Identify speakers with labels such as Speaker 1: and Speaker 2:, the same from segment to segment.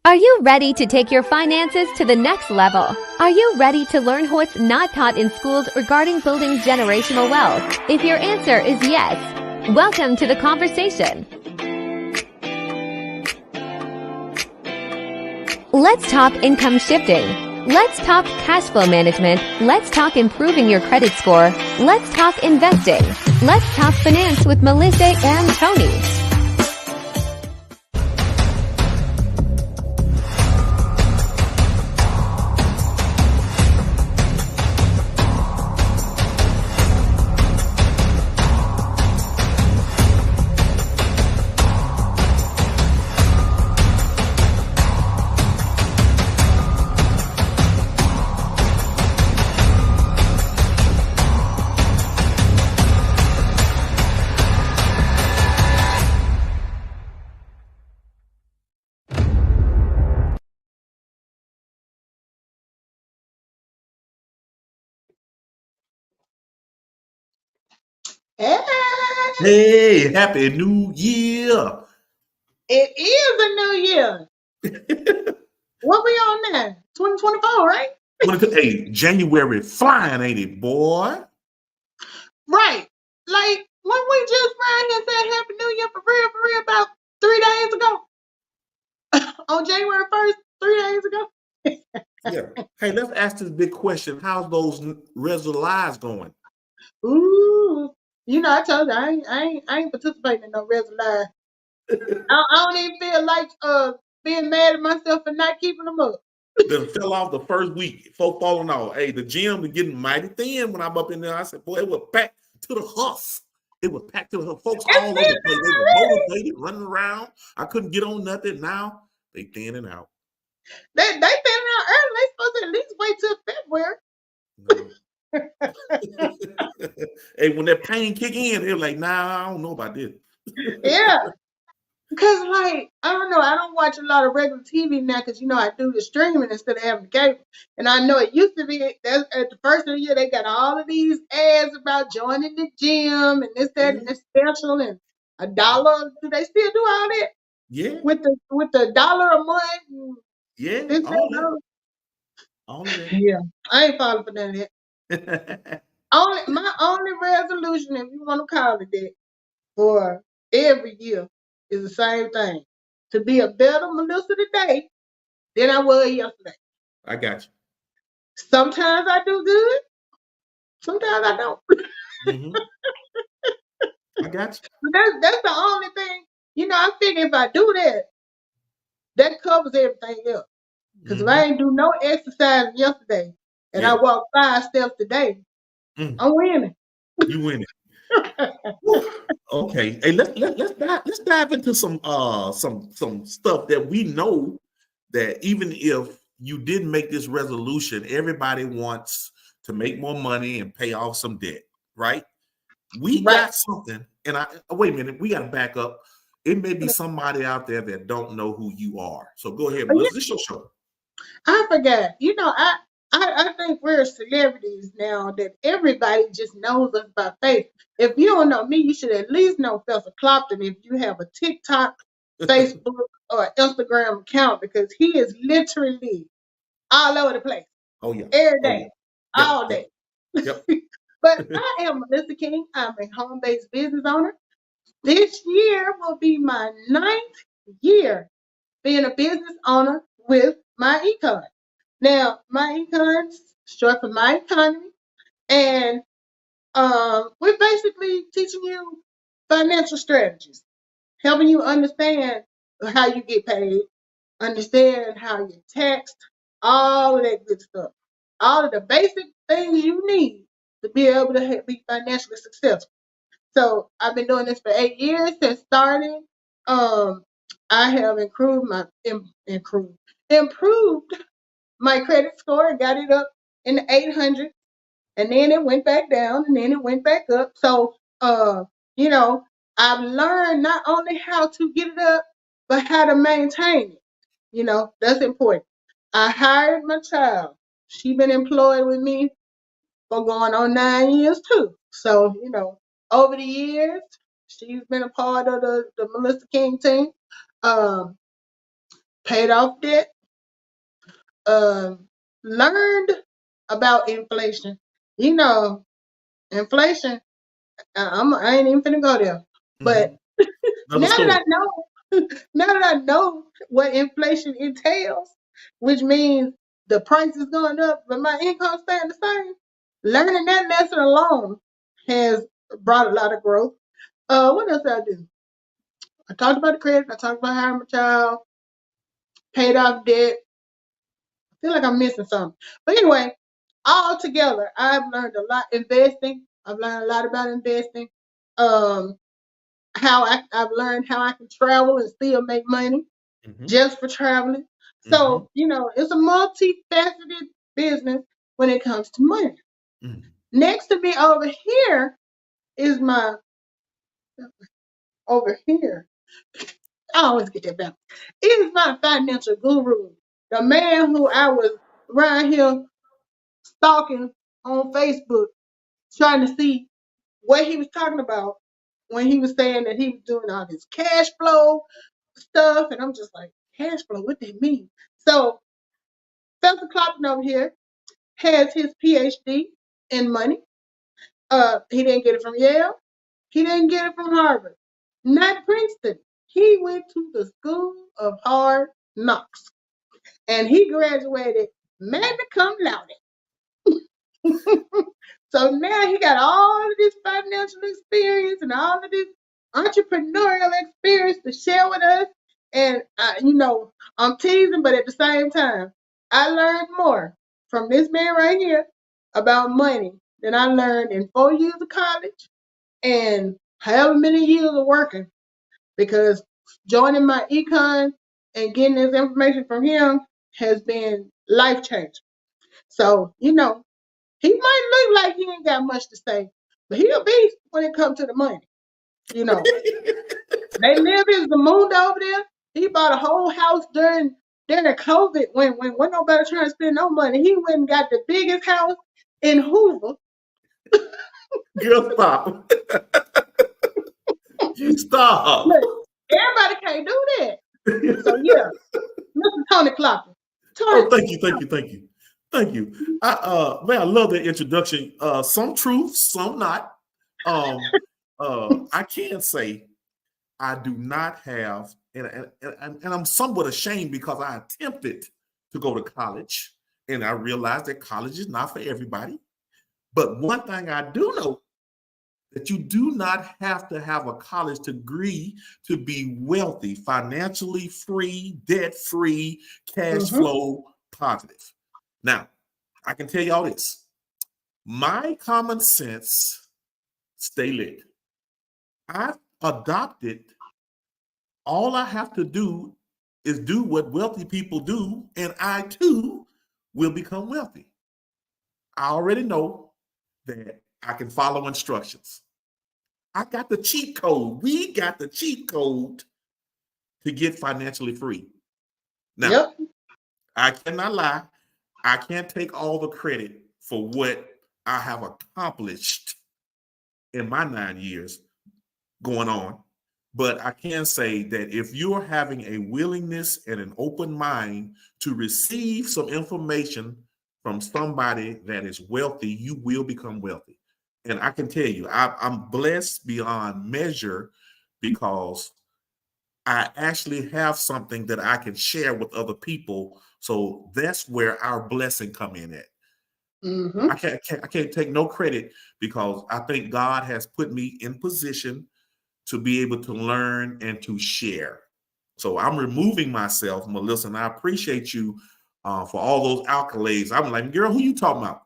Speaker 1: Are you ready to take your finances to the next level? Are you ready to learn what's not taught in schools regarding building generational wealth? If your answer is yes, welcome to the conversation. Let's talk income shifting. Let's talk cash flow management. Let's talk improving your credit score. Let's talk investing. Let's talk finance with Melissa and Tony.
Speaker 2: Hey, happy new year.
Speaker 3: It is a new year. What we on now? 2024, right?
Speaker 2: Hey, January flying, ain't it, boy?
Speaker 3: Right. Like when we just ran here and said Happy New Year for real, about 3 days ago. On January 1st, 3 days ago.
Speaker 2: Yeah. Hey, let's ask this big question. How's those resolutions going?
Speaker 3: Ooh. You know, I told you I ain't participating in no resolution. I don't even feel like being mad at myself for not keeping them up.
Speaker 2: They fell off the first week. Folk falling off. Hey, the gym was getting mighty thin when I'm up in there. I said, boy, it was packed to the husk. It was packed to the folks all over the place. They were motivated, running around. I couldn't get on nothing. Now they thinning out.
Speaker 3: They thinning out early. They supposed to at least wait till
Speaker 2: February. Hey, when that pain kick in, they're like, nah, I don't know about this.
Speaker 3: Yeah. Because, like, I don't know. I don't watch a lot of regular TV now because, you know, I do the streaming instead of having the cable. And I know it used to be at the first of the year, they got all of these ads about joining the gym and this, that, and this special and $1. Do they still do all that?
Speaker 2: Yeah.
Speaker 3: With the $1 a month? And
Speaker 2: yeah.
Speaker 3: this,
Speaker 2: All of that.
Speaker 3: Yeah. I ain't falling for none of that. My only resolution, if you want to call it that, for every year is the same thing. To be a better Melissa today than I was yesterday.
Speaker 2: I got you.
Speaker 3: Sometimes I do good. Sometimes I don't.
Speaker 2: Mm-hmm. I got you.
Speaker 3: That's the only thing. You know, I figure if I do that, that covers everything else. Because if I ain't do no exercise yesterday and I walk 5 steps today, I'm winning.
Speaker 2: You winning. Okay. Hey, let's dive into some stuff that we know that even if you didn't make this resolution, everybody wants to make more money and pay off some debt, right? We got something, and wait a minute, we got to back up. It may be somebody out there that don't know who you are. So go ahead, Melissa. This is your show.
Speaker 3: I forgot. You know, I think we're celebrities now that everybody just knows us by face. If you don't know me, you should at least know Professor Clopton if you have a TikTok, Facebook, or Instagram account because he is literally all over the place.
Speaker 2: Oh yeah.
Speaker 3: Every day.
Speaker 2: Yep.
Speaker 3: All day.
Speaker 2: Yep.
Speaker 3: But I am Melissa King. I'm a home-based business owner. This year will be my 9th year being a business owner with my econ. Now, my econ's short for my economy, and we're basically teaching you financial strategies, helping you understand how you get paid, understand how you're taxed, all of that good stuff, all of the basic things you need to be able to be financially successful. So I've been doing this for 8 years since starting. I have improved my credit score and got it up in the 800s, and then it went back down, and then it went back up. So, you know, I've learned not only how to get it up, but how to maintain it. You know, that's important. I hired my child. She's been employed with me for going on 9 years too. So, you know, over the years, she's been a part of the Melissa King team. paid off debt, learned about inflation. You know, inflation, I ain't even finna go there. But
Speaker 2: Another
Speaker 3: now
Speaker 2: story.
Speaker 3: that I know, now that I know what inflation entails, which means the price is going up, but my income staying the same, learning that lesson alone has brought a lot of growth. What else did I do? I talked about the credit. I talked about hiring my child, paid off debt. I feel like I'm missing something. But anyway, all together, I've learned a lot investing. I've learned a lot about investing. Um, I've learned how I can travel and still make money just for traveling. So, it's a multifaceted business when it comes to money. Next to me over here is over here. I always get that back. Is my financial guru, the man who I was around here stalking on Facebook, trying to see what he was talking about when he was saying that he was doing all this cash flow stuff. And I'm just like, cash flow, what they mean? So, Professor Clopton over here has his PhD in money. He didn't get it from Yale. He didn't get it from Harvard. Not Princeton. He went to the School of Hard Knocks. And he graduated magna cum laude. So now he got all of this financial experience and all of this entrepreneurial experience to share with us. And, I'm teasing, but at the same time, I learned more from this man right here about money than I learned in 4 years of college and however many years of working, because joining my econ and getting this information from him has been life changing. So, he might look like he ain't got much to say, but he a beast when it comes to the money. They live in the moon over there. He bought a whole house during COVID when nobody trying to spend no money. He went and got the biggest house in Hoover.
Speaker 2: Girl, stop. You stop.
Speaker 3: Look, everybody can't do that. So yeah, Mr. Tony Clopton.
Speaker 2: Oh, thank you. I love that introduction. Some truth, some not. I can say I do not have, and I'm somewhat ashamed because I attempted to go to college, and I realized that college is not for everybody. But one thing I do know, that you do not have to have a college degree to be wealthy, financially free, debt free, cash flow positive. Now, I can tell y'all this. My common sense stay lit. I've adopted, all I have to do is do what wealthy people do, and I too will become wealthy. I already know that I can follow instructions. I got the cheat code. We got the cheat code to get financially free. Now, I cannot lie. I can't take all the credit for what I have accomplished in my 9 years going on. But I can say that if you're having a willingness and an open mind to receive some information from somebody that is wealthy, you will become wealthy. And I can tell you, I'm blessed beyond measure because I actually have something that I can share with other people. So that's where our blessing come in at. I can't take no credit because I think God has put me in position to be able to learn and to share. So I'm removing myself, Melissa, and I appreciate you for all those accolades. I'm like, girl, who you talking about?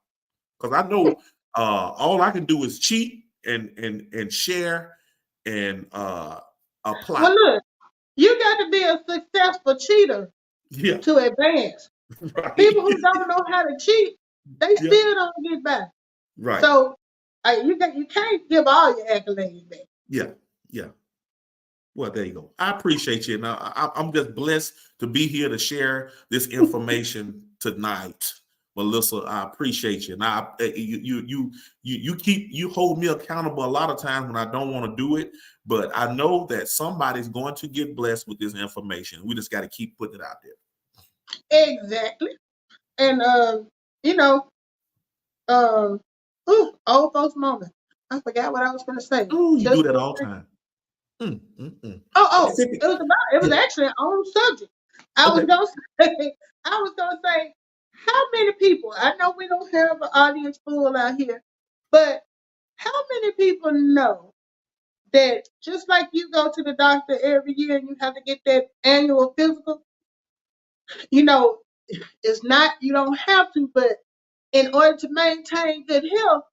Speaker 2: Because I know all I can do is cheat and share and apply.
Speaker 3: Well, look, you got to be a successful cheater to advance. Right. People who don't know how to cheat, they still don't get by.
Speaker 2: Right.
Speaker 3: So you can't give all your accolades back.
Speaker 2: Yeah. Well, there you go. I appreciate you. Now, I'm just blessed to be here to share this information tonight Melissa, I appreciate you. Now, you hold me accountable a lot of times when I don't want to do it, but I know that somebody's going to get blessed with this information. We just got to keep putting it out there.
Speaker 3: Exactly. And you know, old folks moment. I forgot what I was going to say.
Speaker 2: Oh, you
Speaker 3: Just
Speaker 2: do that all the time.
Speaker 3: it was
Speaker 2: Yeah.
Speaker 3: actually on subject. I
Speaker 2: Okay.
Speaker 3: was gonna say, how many people? I know we don't have an audience full out here, but how many people know that just like you go to the doctor every year and you have to get that annual physical, you know, it's not, you don't have to, but in order to maintain good health,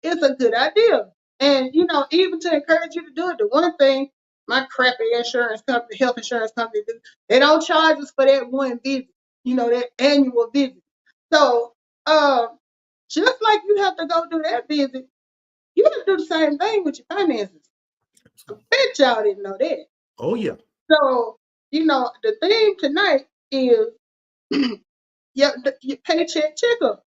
Speaker 3: it's a good idea. And, even to encourage you to do it, the one thing my crappy insurance company, health insurance company do, they don't charge us for that one visit, that annual visit. So, just like you have to go do that visit, you have to do the same thing with your finances. I bet y'all didn't know that.
Speaker 2: Oh, yeah.
Speaker 3: So, the theme tonight is your paycheck checkup.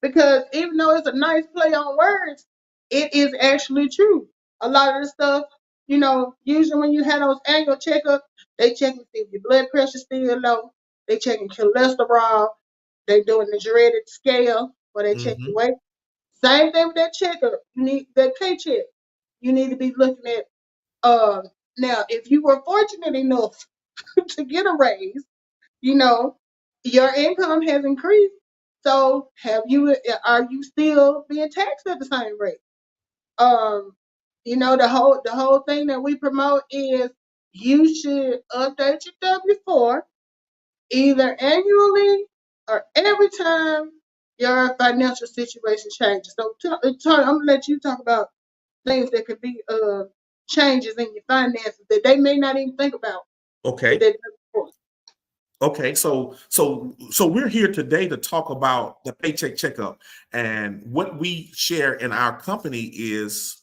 Speaker 3: Because even though it's a nice play on words, it is actually true. A lot of the stuff, usually when you have those annual checkups, they checking to see if your blood pressure's still low. They checking cholesterol. They doing the dreaded scale where they check your weight. Same thing with that checkup. You need that paycheck. You need to be looking at. Now, if you were fortunate enough to get a raise, your income has increased. So are you still being taxed at the same rate? The whole thing that we promote is you should update your W-4 either annually or every time your financial situation changes. So Tony, I'm gonna let you talk about things that could be changes in your finances that they may not even think about with
Speaker 2: Okay.
Speaker 3: their W-4.
Speaker 2: Okay, so we're here today to talk about the paycheck checkup, and what we share in our company is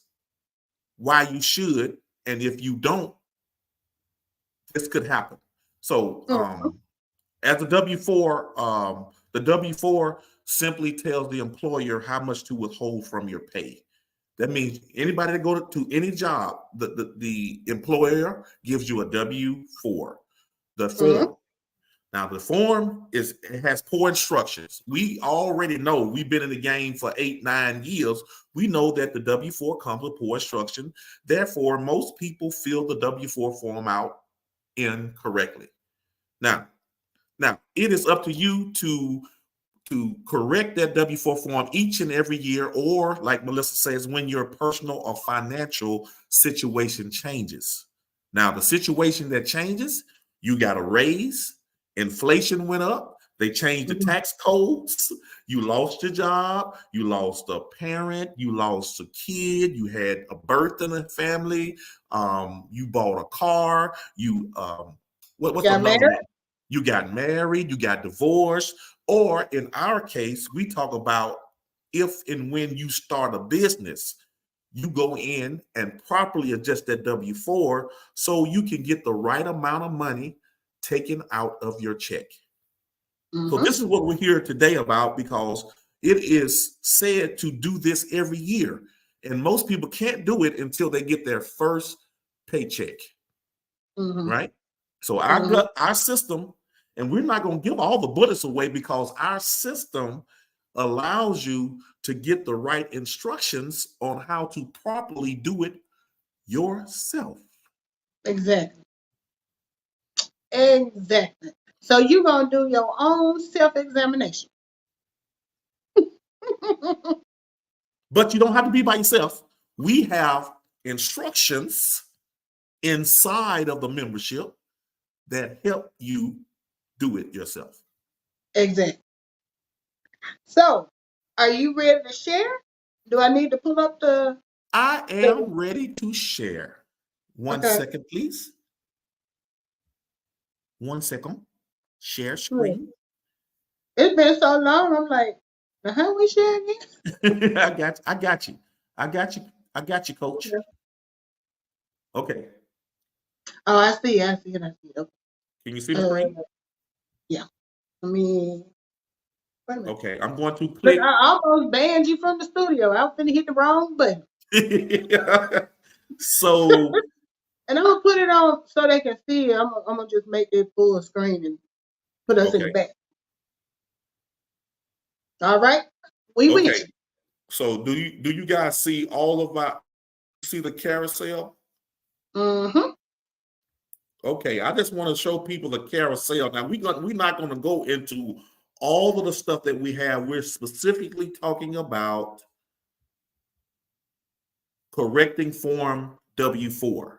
Speaker 2: why you should, and if you don't, this could happen. So,
Speaker 3: Mhm.
Speaker 2: as a W-4, the W-4 simply tells the employer how much to withhold from your pay. That means anybody that go to any job, the employer gives you a W-4, the
Speaker 3: Mhm.
Speaker 2: form. Now, the form it has poor instructions. We already know, we've been in the game for 8-9 years. We know that the W-4 comes with poor instruction. Therefore, most people fill the W-4 form out incorrectly. Now, it is up to you to correct that W-4 form each and every year, or like Melissa says, when your personal or financial situation changes. Now, the situation that changes, you got a raise, inflation went up, they changed the
Speaker 3: Mhm.
Speaker 2: tax codes, you lost your job, you lost a parent, you lost a kid, you had a birth in the family, you bought a car, what's
Speaker 3: Got
Speaker 2: another
Speaker 3: married?
Speaker 2: one? You got married, you got divorced, or in our case, we talk about if and when you start a business, you go in and properly adjust that W-4 so you can get the right amount of money taken out of your check. So
Speaker 3: Mm-hmm.
Speaker 2: this is what we're here today about, because it is said to do this every year. And most people can't do it until they get their first paycheck,
Speaker 3: Mm-hmm.
Speaker 2: right? So
Speaker 3: Mm-hmm.
Speaker 2: our system, and we're not going to give all the bullets away, because our system allows you to get the right instructions on how to properly do it yourself.
Speaker 3: Exactly. Exactly. So you're gonna do your own self-examination.
Speaker 2: But you don't have to be by yourself. We have instructions inside of the membership that help you do it yourself.
Speaker 3: Exactly. So, are you ready to share? Do I need to pull up
Speaker 2: I am ready to share. One
Speaker 3: okay.
Speaker 2: second, please. 1 second. Share
Speaker 3: Good.
Speaker 2: screen.
Speaker 3: It's been so long. I'm like, now how we share again?
Speaker 2: I got you. I got you. I got you, coach.
Speaker 3: Okay.
Speaker 2: Okay.
Speaker 3: Oh, I see. I see it. I see it. Okay.
Speaker 2: Can you see the
Speaker 3: Uh,
Speaker 2: screen?
Speaker 3: yeah. Let me. Wait a minute.
Speaker 2: Okay, I'm going to
Speaker 3: Look,
Speaker 2: click.
Speaker 3: I almost banned you from the studio. I was finna hit the wrong button.
Speaker 2: So,
Speaker 3: And I'm gonna put it on so they can see it. I'm gonna just make it full screen and put us in the
Speaker 2: okay,
Speaker 3: back. All right, we with
Speaker 2: okay.
Speaker 3: you.
Speaker 2: So, do you guys see all of our see the carousel?
Speaker 3: Mm-hmm.
Speaker 2: Okay, I just want to show people the carousel. Now we're not going to go into all of the stuff that we have. We're specifically talking about correcting form W-4.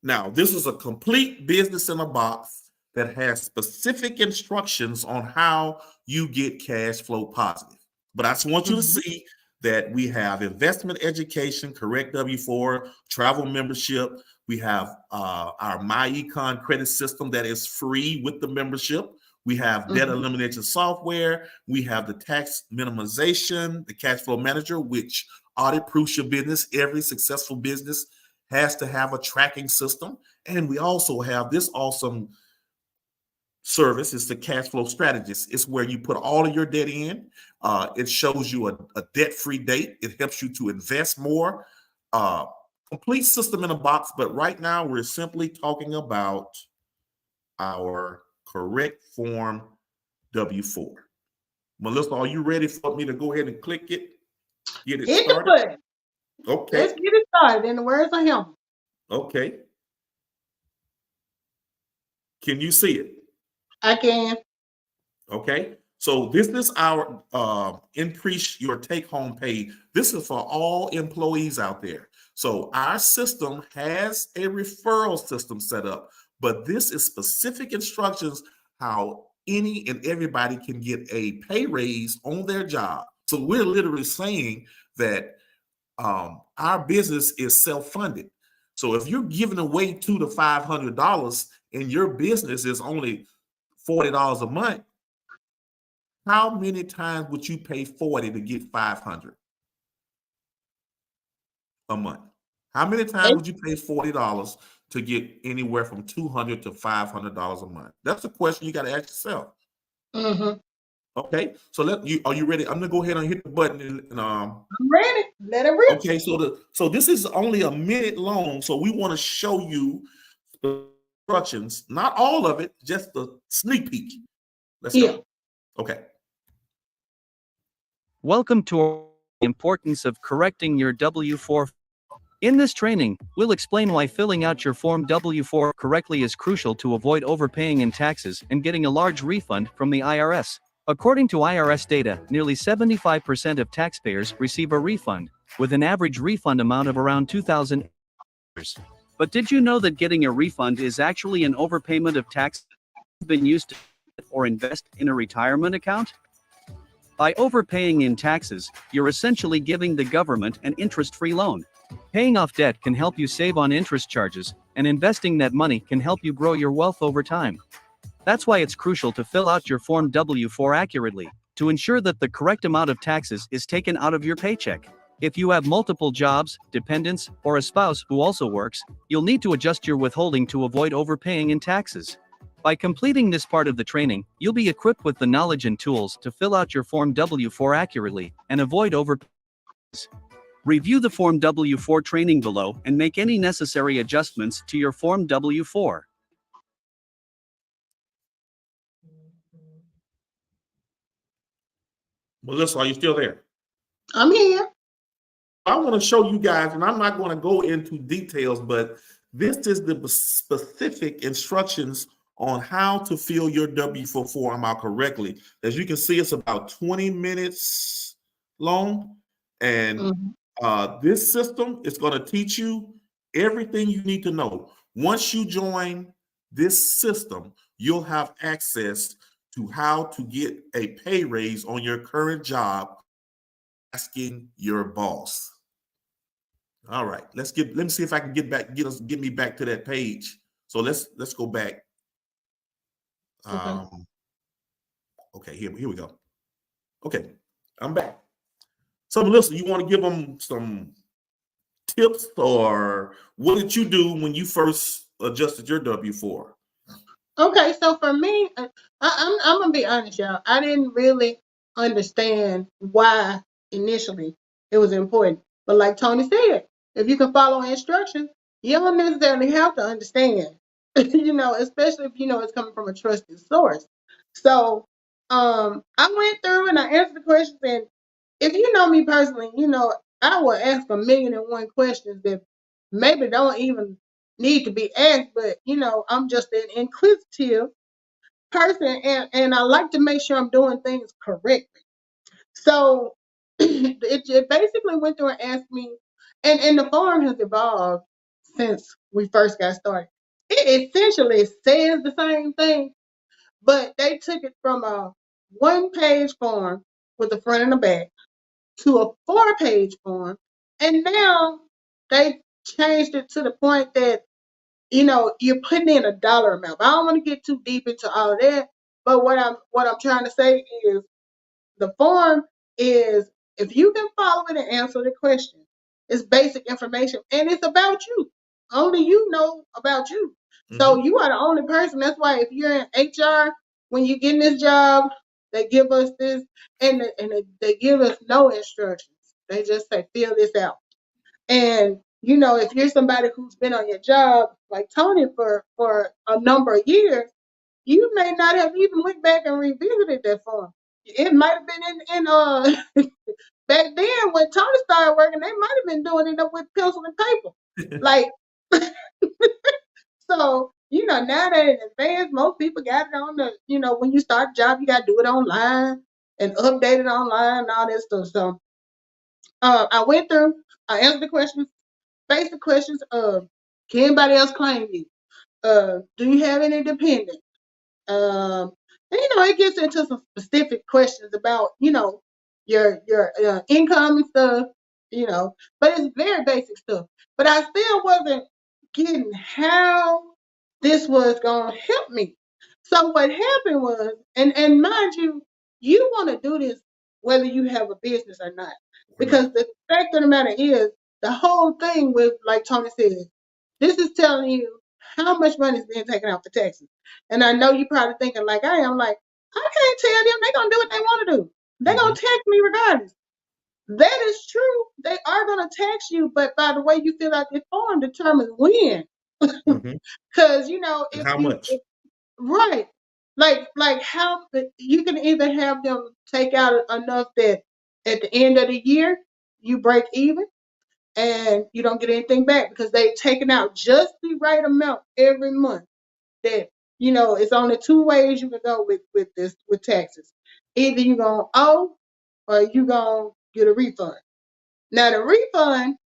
Speaker 2: Now, this is a complete business in a box that has specific instructions on how you get cash flow positive. But I just want you to
Speaker 3: Mm-hmm.
Speaker 2: see that we have investment education, correct W-4, travel membership. We have our MyEcon credit system that is free with the membership. We have debt
Speaker 3: Mm-hmm.
Speaker 2: elimination software. We have the tax minimization, the cash flow manager, which audit proofs your business. Every successful business has to have a tracking system. And we also have this awesome service. It's the cash flow strategist. It's where you put all of your debt in. It shows you a debt-free date. It helps you to invest more. Uh, Complete system in a box. But right now we're simply talking about our correct form W-4. Melissa, are you ready for me to go ahead and click it? Get it
Speaker 3: Hit the
Speaker 2: started?
Speaker 3: button.
Speaker 2: Okay.
Speaker 3: Let's get it started. In the words of him.
Speaker 2: Okay. Can you see it?
Speaker 3: I can.
Speaker 2: Okay. So this is our increase your take home pay. This is for all employees out there. So our system has a referral system set up, but this is specific instructions how any and everybody can get a pay raise on their job. So we're literally saying that our business is self-funded. So if you're giving away $200 to $500 and your business is only $40 a month, how many times would you pay 40 to get 500 a month? How many times would you pay $40 to get anywhere from $200 to $500 a month? That's a question you got to ask yourself.
Speaker 3: Mm-hmm.
Speaker 2: Okay, so are you ready? I'm gonna go ahead and hit the button
Speaker 3: I'm ready. Let it rip.
Speaker 2: okay, so this is only a minute long, so we want to show you the instructions, not all of it, just the sneak peek. Let's
Speaker 3: Yeah.
Speaker 2: go. Okay.
Speaker 4: Welcome to the importance of correcting your W-4. In this training, we'll explain why filling out your Form W-4 correctly is crucial to avoid overpaying in taxes and getting a large refund from the IRS. According to IRS data, nearly 75% of taxpayers receive a refund, with an average refund amount of around $2,000. But did you know that getting a refund is actually an overpayment of tax been used to or invest in a retirement account? By overpaying in taxes, you're essentially giving the government an interest-free loan. Paying off debt can help you save on interest charges, and investing that money can help you grow your wealth over time. That's why it's crucial to fill out your Form W-4 accurately, to ensure that the correct amount of taxes is taken out of your paycheck. If you have multiple jobs, dependents, or a spouse who also works, you'll need to adjust your withholding to avoid overpaying in taxes. By completing this part of the training, you'll be equipped with the knowledge and tools to fill out your Form W-4 accurately and avoid overpaying. Review the Form W-4 training below and make any necessary adjustments to your Form W-4.
Speaker 2: Melissa, are you still there?
Speaker 3: I'm here.
Speaker 2: I want to show you guys, and I'm not going to go into details, but this is the specific instructions on how to fill your W-4 form out correctly. As you can see, it's about 20 minutes long, and this system is going to teach you everything you need to know. Once you join this system, you'll have access to how to get a pay raise on your current job, asking your boss. All right, let me see if I can get me back to that page. So let's go back. Okay, here we go. Okay, I'm back. So Melissa, you want to give them some tips, or what did you do when you first adjusted your W-4?
Speaker 3: Okay, so for me, I'm gonna be honest, y'all. I didn't really understand why initially it was important. But like Tony said, if you can follow instructions, you don't necessarily have to understand, especially if you know it's coming from a trusted source. So I went through and I answered the questions. And if you know me personally, I will ask 1,000,001 questions that maybe don't even need to be asked, but I'm just an inquisitive person, and I like to make sure I'm doing things correctly. So it basically went through and asked me, and the form has evolved since we first got started. It essentially says the same thing, but they took it from a 1-page form with the front and the back to a 4-page form, and now they changed it to the point that you're putting in a dollar amount. I don't want to get too deep into all of that, but what I'm trying to say is the form is, if you can follow it and answer the question, it's basic information and it's about you. Only you know about you. So
Speaker 2: Mhm.
Speaker 3: you are the only person. That's why if you're in HR, when you get in this job, they give us this, and they give us no instructions. They just say fill this out. And if you're somebody who's been on your job like Tony for a number of years, you may not have even went back and revisited that form. It might have been in back then when Tony started working, they might have been doing it up with pencil and paper. Like, so now that in advance, most people got it on when you start a job, you gotta do it online and update it online and all that stuff. So I went through, I answered the questions, basic questions of, can anybody else claim you? Do you have any dependents? And it gets into some specific questions about, your income and stuff, but it's very basic stuff. But I still wasn't getting how this was gonna help me. So what happened was, and mind you, you want to do this whether you have a business or not,
Speaker 2: Right.
Speaker 3: because the fact of the matter is, the whole thing with, like Tony said, this is telling you how much money is being taken out for taxes. And I know you're probably thinking like I am, like, I can't tell them. They're gonna do what they want to do. They're gonna
Speaker 2: Mhm.
Speaker 3: tax me regardless. That is true. They are gonna tax you, but by the way you fill out this form determines when.
Speaker 2: Mhm.
Speaker 3: Because
Speaker 2: And how much?
Speaker 3: right, like how you can either have them take out enough that at the end of the year you break even and you don't get anything back because they've taken out just the right amount every month. That it's only 2 ways you can go with taxes. Either you're gonna owe or you're gonna get a refund. Now the refund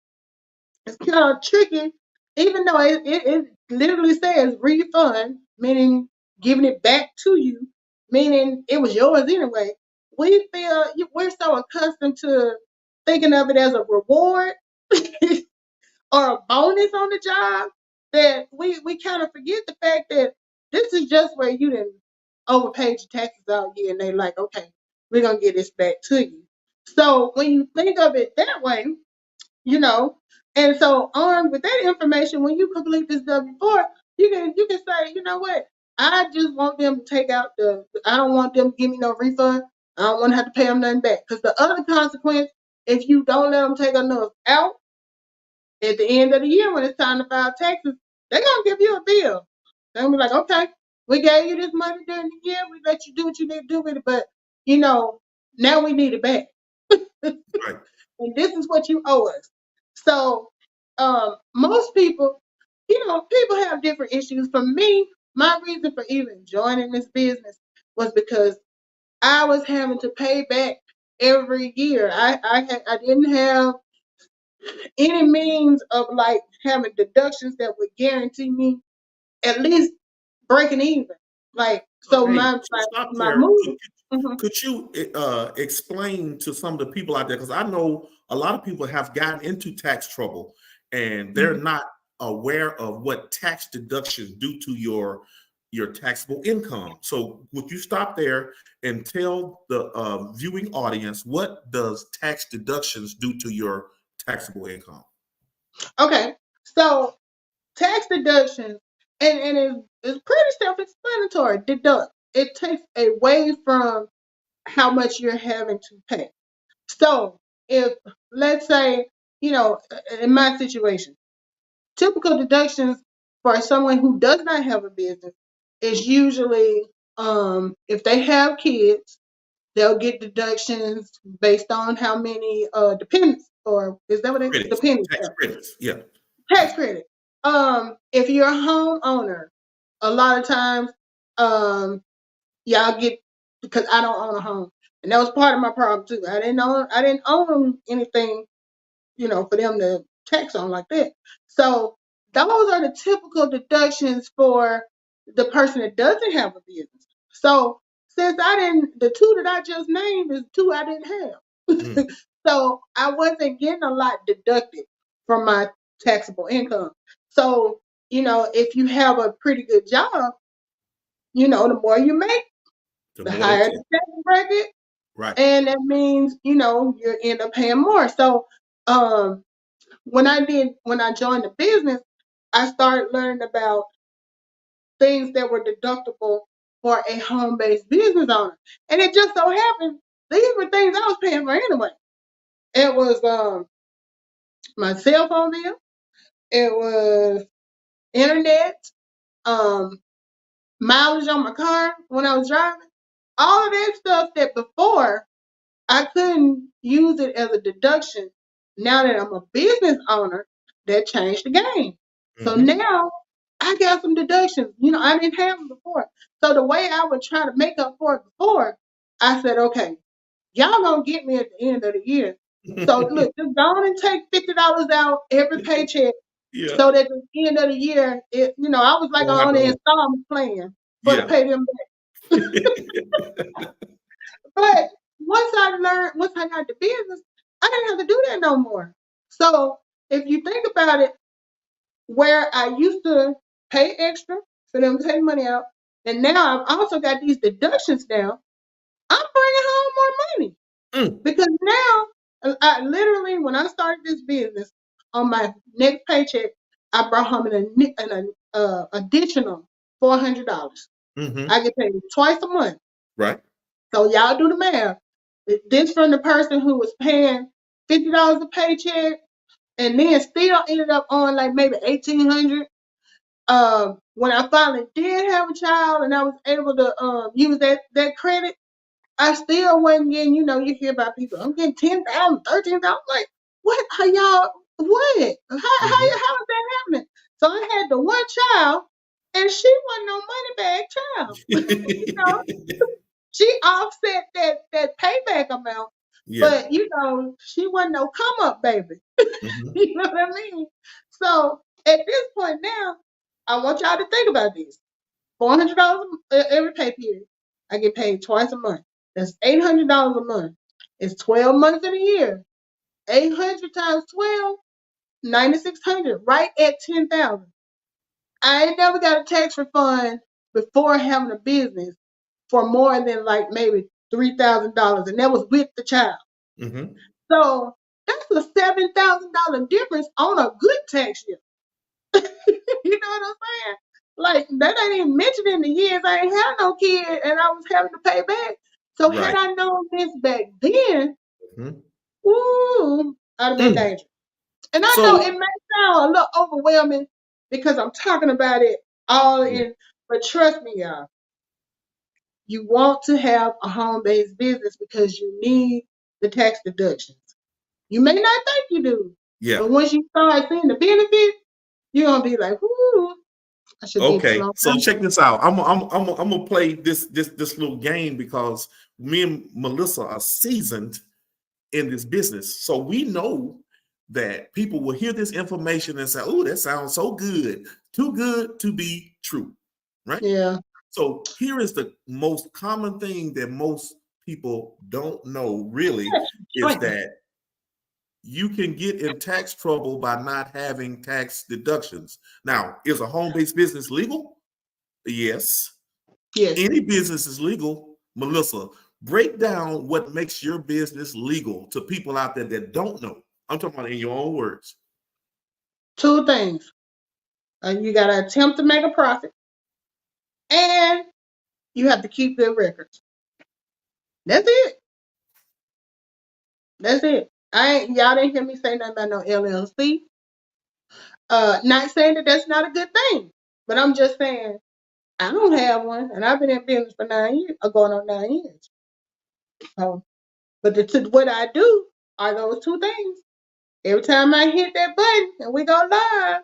Speaker 3: is kind of tricky, even though it literally says refund, meaning giving it back to you, meaning it was yours anyway. We're so accustomed to thinking of it as a reward or a bonus on the job that we kind of forget the fact that this is just where you didn't overpaid your taxes all year and they like, okay, we're gonna get this back to you. So when you think of it that way, you know, and so armed with that information, when you complete this W-4, you can say, you know what, I just want them to take out I don't want them to give me no refund. I don't want to have to pay them nothing back. Because the other consequence, if you don't let them take enough out, at the end of the year when it's time to file taxes, they're gonna give you a bill. They're gonna be like, okay, we gave you this money during the year, we let you do what you need to do with it, but now we need it back.
Speaker 2: Right.
Speaker 3: And this is what you owe us. So most people have different issues. For me, my reason for even joining this business was because I was having to pay back every year. I didn't have any means of like having deductions that would guarantee me at least breaking even. Like so
Speaker 2: Hey,
Speaker 3: my
Speaker 2: so
Speaker 3: my,
Speaker 2: stop
Speaker 3: my
Speaker 2: there.
Speaker 3: move. Mhm,
Speaker 2: Could you explain to some of the people out there? Because I know a lot of people have gotten into tax trouble and they're
Speaker 3: mhm.
Speaker 2: not aware of what tax deductions do to your taxable income. So would you stop there and tell the viewing audience what does tax deductions do to your taxable income?
Speaker 3: Okay, so tax deductions, and it's pretty self-explanatory. Deduct. It takes away from how much you're having to pay. So if, let's say, in my situation, typical deductions for someone who does not have a business is usually, if they have kids, they'll get deductions based on how many dependents, or is that what it
Speaker 2: Credits,
Speaker 3: dependents?
Speaker 2: tax credits. Yeah.
Speaker 3: Tax credit. If you're a homeowner, a lot of times, y'all get, because I don't own a home, and that was part of my problem too. I didn't own anything, for them to tax on like that. So those are the typical deductions for the person that doesn't have a business. So since the two that I just named is two I didn't have. So I wasn't getting a lot deducted from my taxable income. So, if you have a pretty good job, the more you make,
Speaker 2: The
Speaker 3: the
Speaker 2: more they
Speaker 3: higher
Speaker 2: take.
Speaker 3: the tax bracket,
Speaker 2: Right.
Speaker 3: and that means, you end up paying more. So when I joined the business, I started learning about things that were deductible for a home-based business owner. And it just so happened these were things I was paying for anyway. It was my cell phone bill, it was internet, um, mileage on my car when I was driving, all of that stuff that before I couldn't use it as a deduction. Now that I'm a business owner, that changed the game. So
Speaker 2: Mm-hmm.
Speaker 3: now I got some deductions. I didn't have them before. So the way I would try to make up for it before, I said, okay, y'all gonna get me at the end of the year. So look, just go on and take $50 out every paycheck,
Speaker 2: Yeah.
Speaker 3: so that at the end of the year, I was like
Speaker 2: Won't have
Speaker 3: on
Speaker 2: to
Speaker 3: the
Speaker 2: own.
Speaker 3: installment plan for to
Speaker 2: Yeah.
Speaker 3: pay them back. But once I got the business, I didn't have to do that no more. So if you think about it, where I used to pay extra for them to take money out, and now I've also got these deductions now, I'm bringing home more money. Because now, I literally, when I started this business, on my next paycheck, I brought home an additional $400.
Speaker 2: Mm-hmm.
Speaker 3: I get paid twice a month.
Speaker 2: Right.
Speaker 3: So y'all do the math. This from the person who was paying $50 a paycheck, and then still ended up on like maybe 1,800. When I finally did have a child and I was able to use that credit, I still wasn't getting. You hear about people, I'm getting 10,000, 13,000. Like, what are y'all? What? How
Speaker 2: Mm-hmm.
Speaker 3: is that happening? So I had the one child, and she wasn't no money bag child. know, she offset that payback amount,
Speaker 2: Yeah.
Speaker 3: but she wasn't no come up baby.
Speaker 2: Mm-hmm.
Speaker 3: You know what I mean? So at this point now, I want y'all to think about this. $400 every pay period. I get paid twice a month. That's $800 a month. It's 12 months in a year. 800 times 12, 9,600. Right at 10,000. I ain't never got a tax refund before having a business for more than like maybe $3,000, and that was with the child.
Speaker 2: Mm-hmm.
Speaker 3: So that's a $7,000 difference on a good tax year. You know what I'm saying? Like, that ain't even mentioning the years I ain't had no kid and I was having to pay back. So had
Speaker 2: Right.
Speaker 3: I known this back then,
Speaker 2: Mm-hmm.
Speaker 3: ooh, I'd have been dangerous. And I know
Speaker 2: So
Speaker 3: it may sound a little overwhelming because I'm talking about it all
Speaker 2: yeah.
Speaker 3: in, but trust me, y'all, you want to have a home-based business because you need the tax deductions. You may not think you do,
Speaker 2: Yeah.
Speaker 3: but once you start seeing the benefits, you're gonna be like, ooh, I should did this
Speaker 2: Okay.
Speaker 3: long
Speaker 2: So
Speaker 3: time
Speaker 2: check
Speaker 3: ago.
Speaker 2: this out. I'm gonna play this little game because me and Melissa are seasoned in this business. So we know that people will hear this information and say, "Oh, that sounds so good. Too good to be true." Right?
Speaker 3: Yeah.
Speaker 2: So here is the most common thing that most people don't know really is
Speaker 3: Shrinking.
Speaker 2: that you can get in tax trouble by not having tax deductions. Now, is a home-based business legal? Yes.
Speaker 3: Yes.
Speaker 2: Any business is legal. Melissa, break down what makes your business legal to people out there that don't know. I'm talking about in your own words.
Speaker 3: Two things. You got to attempt to make a profit, and you have to keep good records. That's it. That's it. Y'all didn't hear me say nothing about no LLC. Not saying that that's not a good thing, but I'm just saying I don't have one, and I've been in business for 9 years, going on 9 years. So, but what I do are those two things. Every time I hit that button and we go live,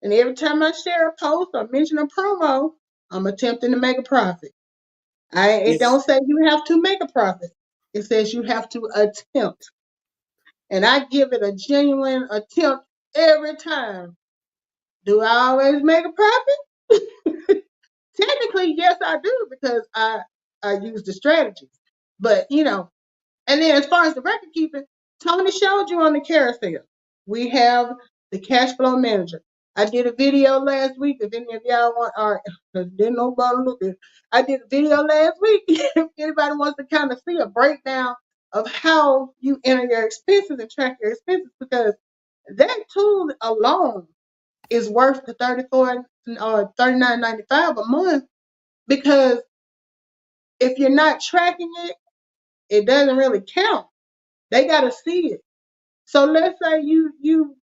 Speaker 3: and every time I share a post or mention a promo, I'm attempting to make a profit. It
Speaker 2: It's
Speaker 3: don't say you have to make a profit. It says you have to attempt. And I give it a genuine attempt every time. Do I always make a profit? Technically, yes, I do because I use the strategies. But and then as far as the record keeping, Tony showed you on the carousel. We have the cash flow manager. I did a video last week. If any of y'all want, or didn't nobody look at it. I did a video last week. If anybody wants to kind of see a breakdown of how you enter your expenses and track your expenses, because that tool alone is worth the $34 or $39.95 a month. Because if you're not tracking it, it doesn't really count. They gotta see it. So let's say you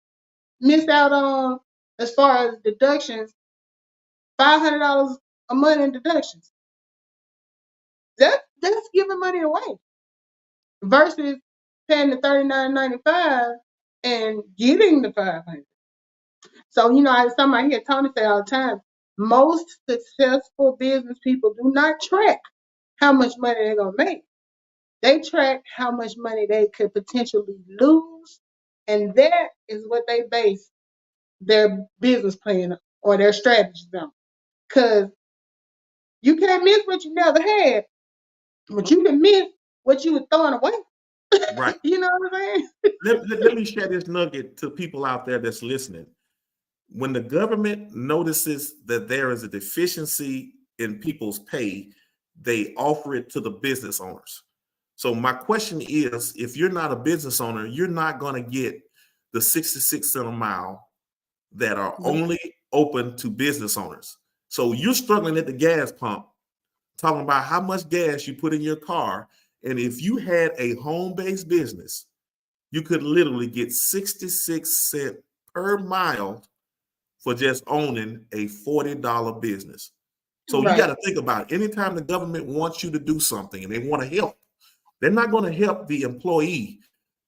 Speaker 3: miss out on, as far as deductions, $500 a month in deductions. That's giving money away versus paying the $39.95 and getting the $500. So somebody hear Tony say all the time, most successful business people do not track how much money they're gonna make. They track how much money they could potentially lose, and that is what they base their business plan or their strategies on. Because you can't miss what you never had, but you can miss what you were throwing away.
Speaker 2: right.
Speaker 3: You know what I'm saying?
Speaker 2: Let me share this nugget to people out there that's listening. When the government notices that there is a deficiency in people's pay, they offer it to the business owners. So my question is, if you're not a business owner, you're not going to get the 66 cents a mile that are only open to business owners. So you're struggling at the gas pump, talking about how much gas you put in your car. And if you had a home-based business, you could literally get 66 cents per mile for just owning a $40 business. So you got to think about it. Anytime the government wants you to do something and they want to help, they're not going to help the employee.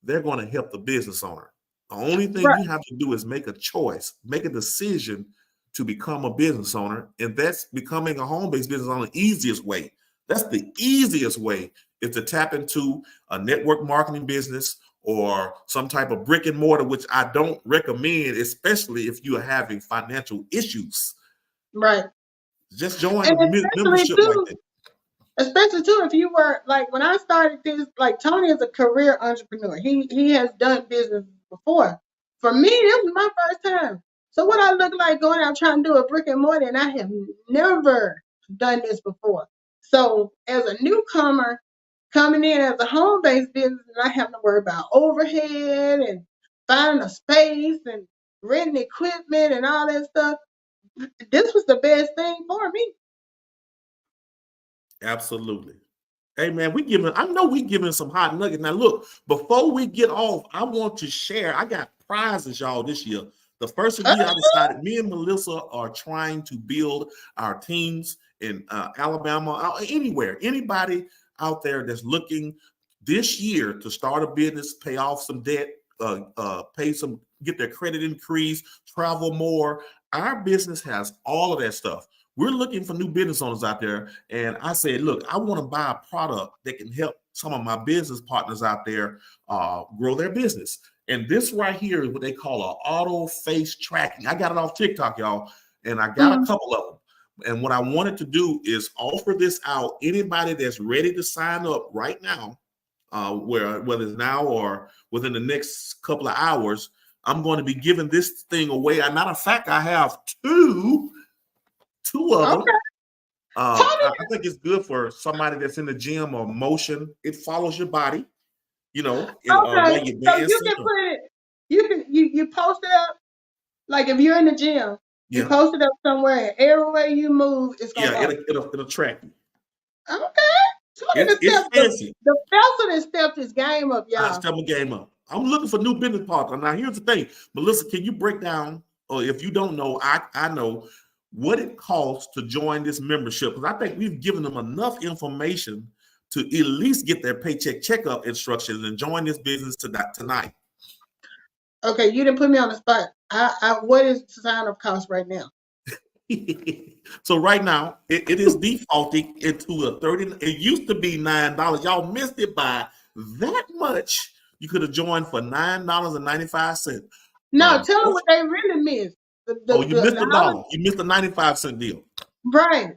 Speaker 2: They're going to help the business owner. The only thing you have to do is make a choice, make a decision to become a business owner. And that's becoming a home-based business owner the easiest way. That's the easiest way, is to tap into a network marketing business or some type of brick and mortar, which I don't recommend, especially if you are having financial issues.
Speaker 3: Right.
Speaker 2: Just join
Speaker 3: And
Speaker 2: a membership like that.
Speaker 3: Especially too, if you were like, when I started this, like Tony is a career entrepreneur. He has done business before. For me, this was my first time. So what I look like going out trying to do a brick and mortar, and I have never done this before. So as a newcomer coming in as a home-based business, and I have to worry about overhead and finding a space and renting equipment and all that stuff, this was the best thing for me.
Speaker 2: Absolutely. Hey man, I know we giving some hot nuggets. Now look, before we get off, I want to share. I got prizes, y'all, this year. The first of the year, I decided me and Melissa are trying to build our teams in Alabama, anywhere. Anybody out there that's looking this year to start a business, pay off some debt, get their credit increased, travel more. Our business has all of that stuff. We're looking for new business owners out there. And I said, look, I want to buy a product that can help some of my business partners out there grow their business. And this right here is what they call an auto face tracking. I got it off TikTok, y'all, and I got a couple of them. And what I wanted to do is offer this out. Anybody that's ready to sign up right now, whether it's now or within the next couple of hours, I'm going to be giving this thing away. Matter of fact, I have two of them. I think it's good for somebody that's in the gym or motion. It follows your body, while you're dancing.
Speaker 3: So you can put it, you post it up, like if you're in the gym, you post it up somewhere, and everywhere you move, it's gonna
Speaker 2: it'll track you.
Speaker 3: Okay.
Speaker 2: It's fancy.
Speaker 3: The fella that stepped his game up,
Speaker 2: I
Speaker 3: y'all.
Speaker 2: step my game up. I'm looking for new business partners. Now, here's the thing, Melissa, can you break down, or if you don't know, I know what it costs to join this membership? Because I think we've given them enough information to at least get their paycheck checkup instructions and join this business tonight.
Speaker 3: Okay, you didn't put me on the spot. What is the sign-up cost right now?
Speaker 2: So right now, it is defaulting into a 30. It used to be $9. Y'all missed it by that much. You could have joined for $9.95.
Speaker 3: No, tell them what they really missed.
Speaker 2: You missed the dollar. You missed the 95-cent deal.
Speaker 3: Right.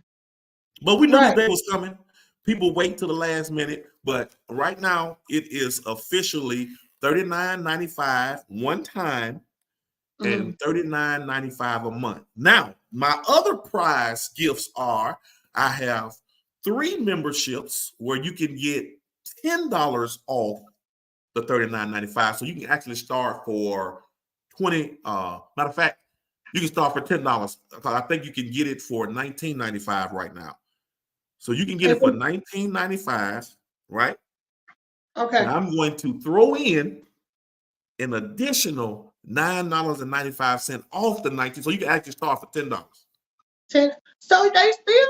Speaker 2: But we knew this day was coming. People wait till the last minute. But right now, it is officially $39.95 one time and $39.95 a month. Now, my other prize gifts are, I have 3 memberships where you can get $10 off the $39.95. So you can actually start for 20. Matter of fact, you can start for $10. I think you can get it for $19.95 right now. So you can get it for $19.95, right?
Speaker 3: Okay.
Speaker 2: And I'm going to throw in an additional $9.95 off the 19, so you can actually start for $10.
Speaker 3: So they still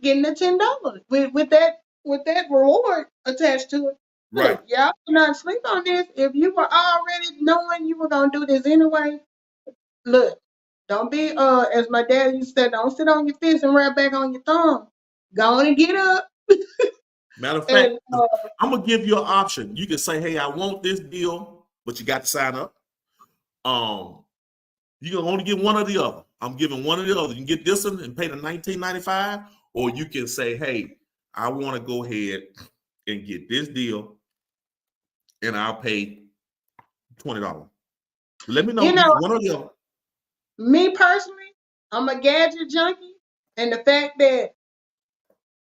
Speaker 3: getting the $10 with that reward attached to it.
Speaker 2: Right.
Speaker 3: Look, y'all not sleep on this. If you were already knowing you were gonna do this anyway, look, don't be as my dad used to say, don't sit on your fist and wrap back on your thumb. Go on and get up.
Speaker 2: Matter of fact, I'm gonna give you an option. You can say, hey, I want this deal, but you got to sign up. You can only get one or the other. I'm giving one or the other. You can get this one and pay the $19.95, or you can say, hey, I want to go ahead and get this deal, and I'll pay $20. Let me know, one or the other.
Speaker 3: Me personally, I'm a gadget junkie, and the fact that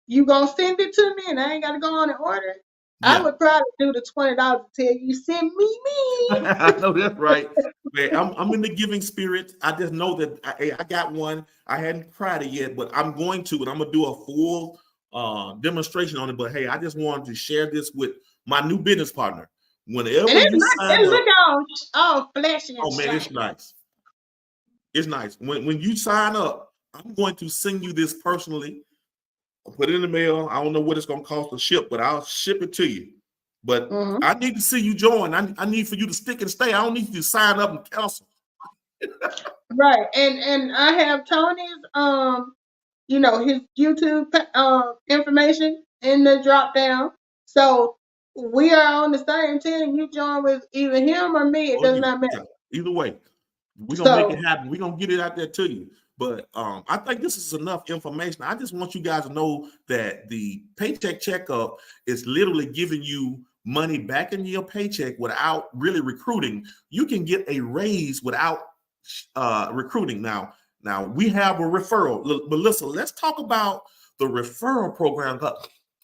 Speaker 3: you gonna send it to me and I ain't gotta go on and order it, I would probably do the $20 until you send me.
Speaker 2: I know that's right. Man, I'm in the giving spirit. I just know that I got one. I hadn't tried it yet, but I'm going to, and I'm gonna do a full demonstration on it. But hey, I just wanted to share this with my new business partner. Whenever you sign up,
Speaker 3: look all flashy and
Speaker 2: oh man,
Speaker 3: shiny.
Speaker 2: it's nice. It's nice. When you sign up, I'm going to send you this personally. I'll put it in the mail. I don't know what it's going to cost to ship, but I'll ship it to you. But I need to see you join. I need for you to stick and stay. I don't need you to sign up and cancel.
Speaker 3: Right. And I have Tony's his YouTube information in the drop down. So we are on the same team. You join with either him or me. It does not matter.
Speaker 2: Either way, we're going to make it happen. We're going to get it out there to you. But I think this is enough information. I just want you guys to know that the Paycheck Checkup is literally giving you money back into your paycheck without really recruiting. You can get a raise without recruiting. Now we have a referral. Melissa, let's talk about the referral program.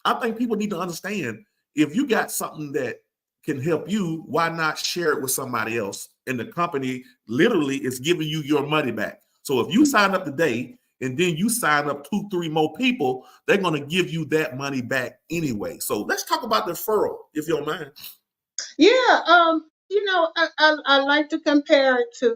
Speaker 2: I think people need to understand, if you got something that can help you, why not share it with somebody else? And the company literally is giving you your money back. So if you sign up today and then you sign up 2-3 more people, they're going to give you that money back anyway. So let's talk about the referral, if you don't mind.
Speaker 3: Yeah, I like to compare it to,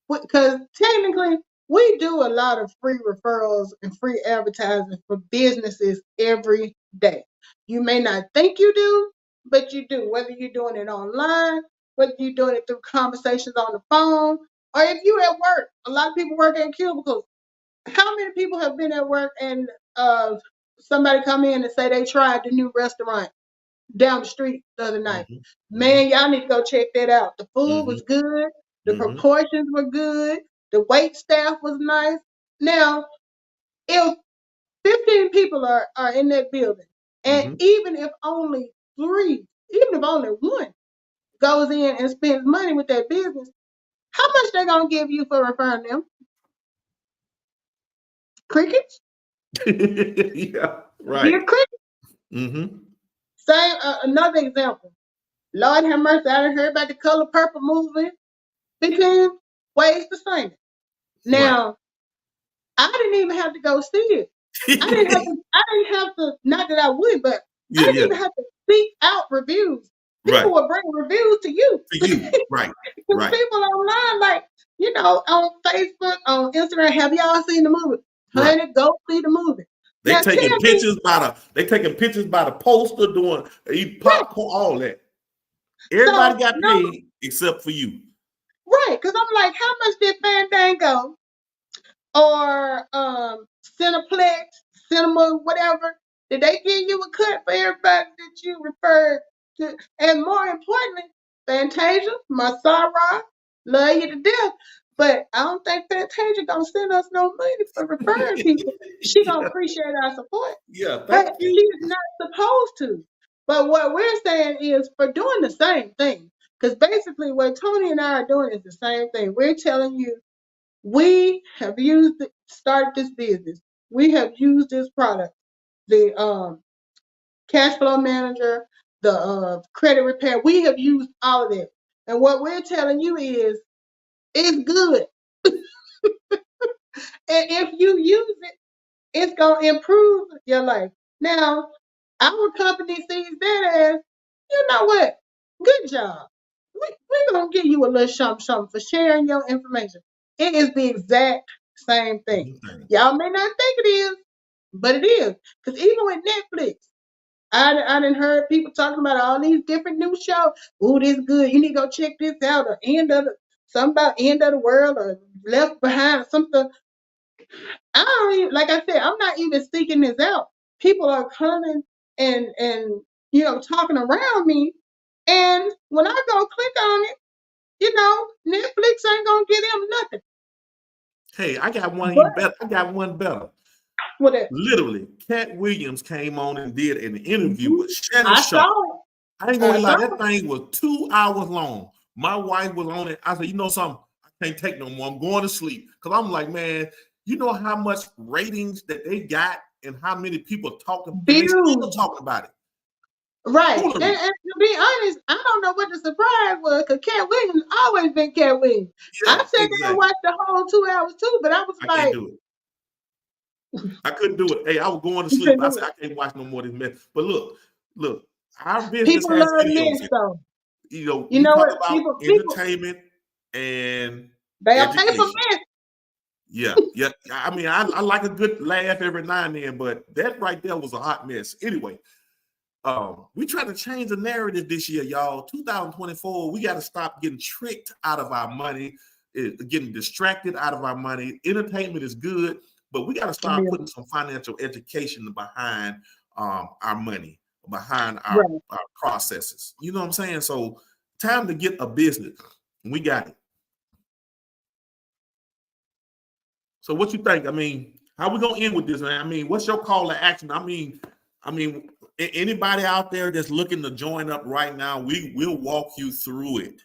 Speaker 3: because technically we do a lot of free referrals and free advertising for businesses every day. You may not think you do, but you do, whether you're doing it online, whether you're doing it through conversations on the phone, or if you're at work. A lot of people work in cubicles. How many people have been at work and somebody come in and say they tried the new restaurant down the street the other night? Man, y'all need to go check that out. The food was good. The proportions were good. The wait staff was nice. Now, if 15 people are in that building, and even if only 3, even if only 1 goes in and spends money with that business, how much they gonna give you for referring them? Crickets?
Speaker 2: Yeah, right.
Speaker 3: Dear crickets. Same. Another example. Lord have mercy, I done heard about the Color Purple movie. 15 ways to sing it. Now, I didn't even have to go see it. I didn't have to, not that I would, but I
Speaker 2: Yeah,
Speaker 3: didn't
Speaker 2: yeah.
Speaker 3: even have to seek out reviews.
Speaker 2: Right.
Speaker 3: People will bring reviews to you.
Speaker 2: To you. Right.
Speaker 3: Because
Speaker 2: Right.
Speaker 3: people online, like, on Facebook, on Instagram, have y'all seen the movie?
Speaker 2: Right.
Speaker 3: Honey, go see the movie.
Speaker 2: They
Speaker 3: Now
Speaker 2: taking
Speaker 3: tell me,
Speaker 2: pictures by the poster, doing eat popcorn, all that.
Speaker 3: so
Speaker 2: Everybody got
Speaker 3: no,
Speaker 2: paid except for you.
Speaker 3: right? Because I'm like, how much did Fandango or Cineplex, Cinema, whatever, did they give you a cut for everybody that you referred to? And more importantly, Fantasia, my Sarah, love you to death. But I don't think Fantasia gonna send us no money for referring people. She gonna
Speaker 2: Yeah,
Speaker 3: appreciate our support,
Speaker 2: yeah,
Speaker 3: but
Speaker 2: thank you.
Speaker 3: she's not supposed to. But what we're saying is for doing the same thing, because basically what Tony and I are doing is the same thing. We're telling you we have started this business. We have used this product, the cash flow manager, the credit repair. We have used all of that. And what we're telling you is it's good. And if you use it, it's going to improve your life. Now, our company sees that as, you know what? Good job. We're going to give you a little something for sharing your information. It is the exact same thing. Y'all may not think it is, but it is. Because even with Netflix, I done heard people talking about all these different new shows. Ooh, this good. You need to go check this out. Or something about end of the world or left behind, something. I don't even, like I said, I'm not even seeking this out. People are coming and talking around me. And when I go click on it, Netflix ain't gonna give them nothing.
Speaker 2: Hey, I got one
Speaker 3: But
Speaker 2: even better. I got one better.
Speaker 3: with it,
Speaker 2: Literally, Cat Williams came on and did an interview with Shannon
Speaker 3: I
Speaker 2: Sharp.
Speaker 3: saw it.
Speaker 2: I ain't
Speaker 3: I
Speaker 2: gonna lie,
Speaker 3: saw
Speaker 2: that
Speaker 3: it.
Speaker 2: thing was 2 hours long. My wife was on it. I said, you know something? I can't take no more. I'm going to sleep. Because I'm like, man, you know how much ratings that they got and how many people talking, and they still
Speaker 3: Views.
Speaker 2: talking about it.
Speaker 3: Right. And
Speaker 2: Totally.
Speaker 3: to be honest, I don't know what the surprise was because Cat Williams always been Cat Williams. I
Speaker 2: Yeah,
Speaker 3: sat there and
Speaker 2: exactly.
Speaker 3: watched the whole 2 hours too, but I was
Speaker 2: I can't
Speaker 3: like,
Speaker 2: do it. I couldn't do it. Hey, I was going to
Speaker 3: you
Speaker 2: sleep.
Speaker 3: couldn't
Speaker 2: I
Speaker 3: do
Speaker 2: said,
Speaker 3: it.
Speaker 2: I can't watch no more of this mess. But look, our business
Speaker 3: People
Speaker 2: has
Speaker 3: love
Speaker 2: videos.
Speaker 3: this though. You
Speaker 2: We
Speaker 3: know
Speaker 2: talk
Speaker 3: what?
Speaker 2: about
Speaker 3: People,
Speaker 2: entertainment and
Speaker 3: they'll pay for
Speaker 2: education.
Speaker 3: this.
Speaker 2: Yeah. I mean, I like a good laugh every now and then, but that right there was a hot mess. Anyway, we try to change the narrative this year, y'all. 2024, we got to stop getting tricked out of our money, getting distracted out of our money. Entertainment is good, but we got to start
Speaker 3: Yeah.
Speaker 2: putting some financial education behind our money, behind our
Speaker 3: Right.
Speaker 2: processes. You know what I'm saying? So, time to get a business. We got it. So what you think? I mean, how we gonna end with this, man? I mean, what's your call to action? I mean, anybody out there that's looking to join up right now, we'll walk you through it.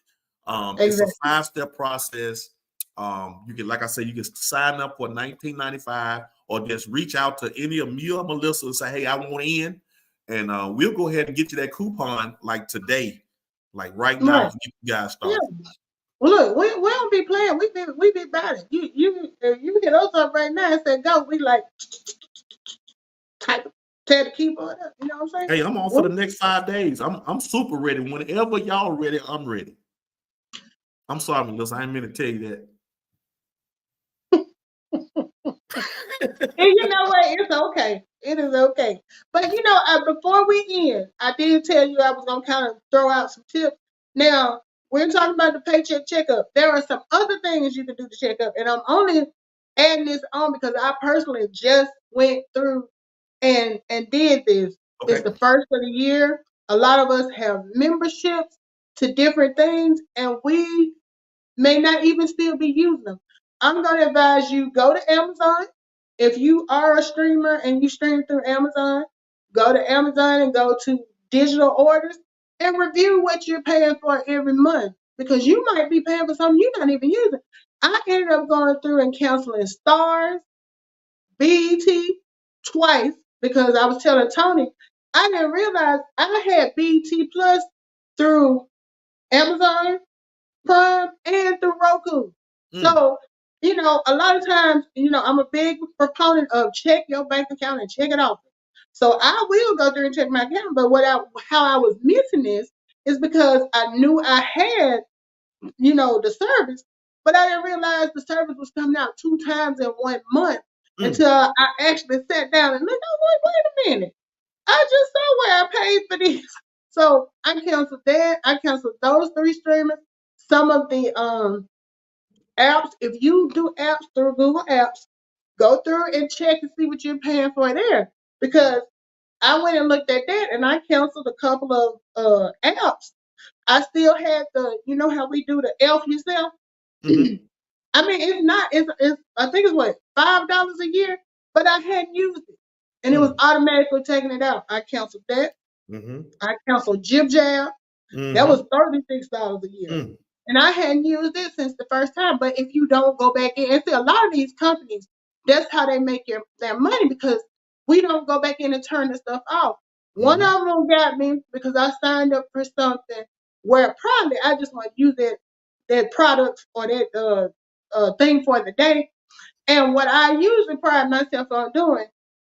Speaker 2: It's a
Speaker 3: Exactly.
Speaker 2: 5-step process. You can, like I said, you can sign up for $19.95 or just reach out to any of me or Melissa and say, hey, I want in. And we'll go ahead and get you that coupon like today, like right now,
Speaker 3: Right.
Speaker 2: to get you guys
Speaker 3: Yeah.
Speaker 2: started.
Speaker 3: Well, look, we don't be playing. We be about it. You hit us up right now and say go. We like type tell the keyboard up. You know what I'm saying?
Speaker 2: Hey, I'm on for the next 5 days. I'm super ready. Whenever y'all ready, I'm ready. I'm sorry, Melissa. I didn't mean to tell you that.
Speaker 3: And you know what? It's okay. It is okay. But before we end, I did tell you I was gonna kind of throw out some tips. Now we're talking about the paycheck checkup. There are some other things you can do to check up, and I'm only adding this on because I personally just went through and did this. It's
Speaker 2: Okay.
Speaker 3: the first of the year. A lot of us have memberships to different things, and we may not even still be using them. I'm going to advise you go to Amazon. If you are a streamer and you stream through Amazon, go to Amazon and go to digital orders and review what you're paying for every month because you might be paying for something you're not even using. I ended up going through and canceling Stars, BET twice because I was telling Tony I didn't realize I had BET Plus through Amazon Prime and through Roku.
Speaker 2: Mm.
Speaker 3: So, a lot of times, I'm a big proponent of check your bank account and check it off. So I will go through and check my account. But how I was missing this is because I knew I had, the service, but I didn't realize the service was coming out 2 times in 1 month until I actually sat down and looked. Oh, wait a minute. I just saw where I paid for this. So I canceled that. I canceled those 3 streamers. Some of the apps, if you do apps through Google Apps, go through and check and see what you're paying for there. Because I went and looked at that and I canceled a couple of apps. I still had how we do the elf yourself.
Speaker 2: Mm-hmm.
Speaker 3: I mean, it's I think it's what, $5 a year, but I hadn't used it. And it was automatically taking it out. I canceled that.
Speaker 2: Mm-hmm.
Speaker 3: I canceled Jib Jab. That was $36 a year.
Speaker 2: Mm-hmm.
Speaker 3: And I hadn't used it since the first time. But if you don't go back in, and see, a lot of these companies, that's how they make their money, because we don't go back in and turn the stuff off. One of them got me because I signed up for something where probably I just want to use that product or that thing for the day. And what I usually pride myself on doing,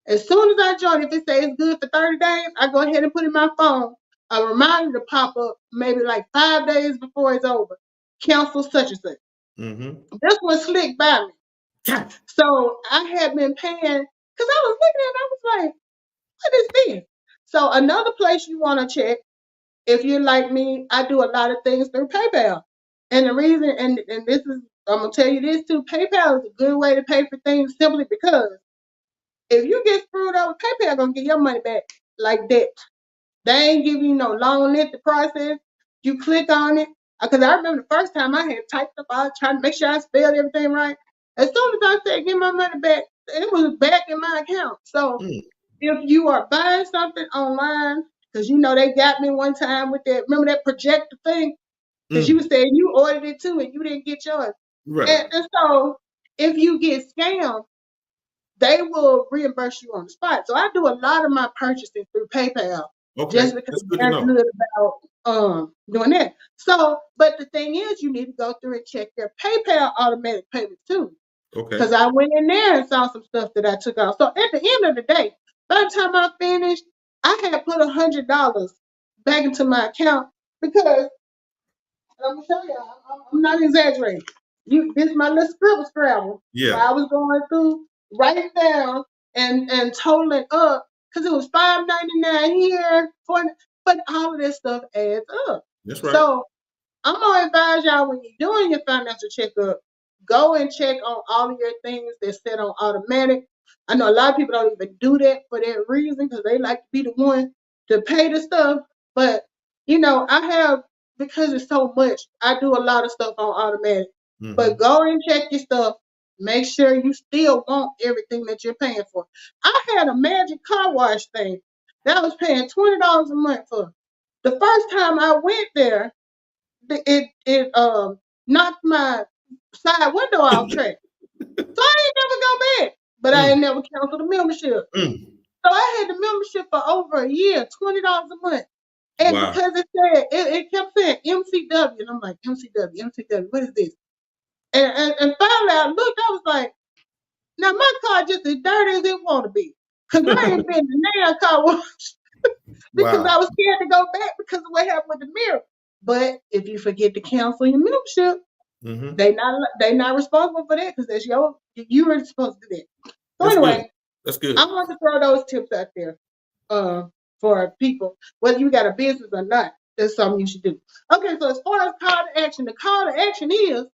Speaker 3: as soon as I join, if it says it's good for 30 days, I go ahead and put in my phone a reminder to pop up maybe like 5 days before it's over. Cancel such and such. This one slick by me. So I had been paying, because I was looking at it, I was like, what is this? So another place you want to check, if you're like me, I do a lot of things through PayPal. And the reason, and this is, I'm going to tell you this too, PayPal is a good way to pay for things simply because if you get screwed up, PayPal going to get your money back like that. They ain't give you no long lengthy process. You click on it. Because I remember the first time I had typed up, I was trying to make sure I spelled everything right. As soon as I said get my money back, it was back in my account. So if you are buying something online, because they got me one time with that, remember that projector thing? Because you said you ordered it too and you didn't get yours.
Speaker 2: Right.
Speaker 3: And so if you get scammed, they will reimburse you on the spot. So I do a lot of my purchasing through PayPal.
Speaker 2: Okay,
Speaker 3: Just because
Speaker 2: that's good to
Speaker 3: they're
Speaker 2: know.
Speaker 3: good about doing that. So, but the thing is, you need to go through and check your PayPal automatic payments too.
Speaker 2: Okay.
Speaker 3: Because I went in there and saw some stuff that I took out. So at the end of the day, by the time I finished, I had put $100 back into my account because I'm gonna show you, I'm not exaggerating. This is my little scribble scrabble.
Speaker 2: Yeah.
Speaker 3: I was going through, writing down and totaling up, because it was $5.99 here, but all of this stuff adds up.
Speaker 2: That's right.
Speaker 3: So I'm gonna advise y'all, when you're doing your financial checkup, go and check on all of your things that's set on automatic. I know a lot of people don't even do that for that reason, because they like to be the one to pay the stuff. But I have, because it's so much, I do a lot of stuff on automatic. But go and check your stuff. Make sure you still want everything that you're paying for. I had a magic car wash thing that I was paying $20 a month for. The first time I went there, it knocked my side window off track. So I ain't never go back. But I ain't never canceled the membership. So I had the membership for over a year, $20 a month. And because it kept saying MCW, and I'm like, MCW, what is this? And finally I looked, I was like, now my car just as dirty as it want to be. Because I ain't been to nail car wash. Because I was scared to go back because of what happened with the mirror. But if you forget to cancel your membership, they not responsible for that, because that's you were supposed to do that. So anyway,
Speaker 2: that's good.
Speaker 3: I want to throw those tips out there for people, whether you got a business or not. That's something you should do. Okay, so as far as call to action, the call to action is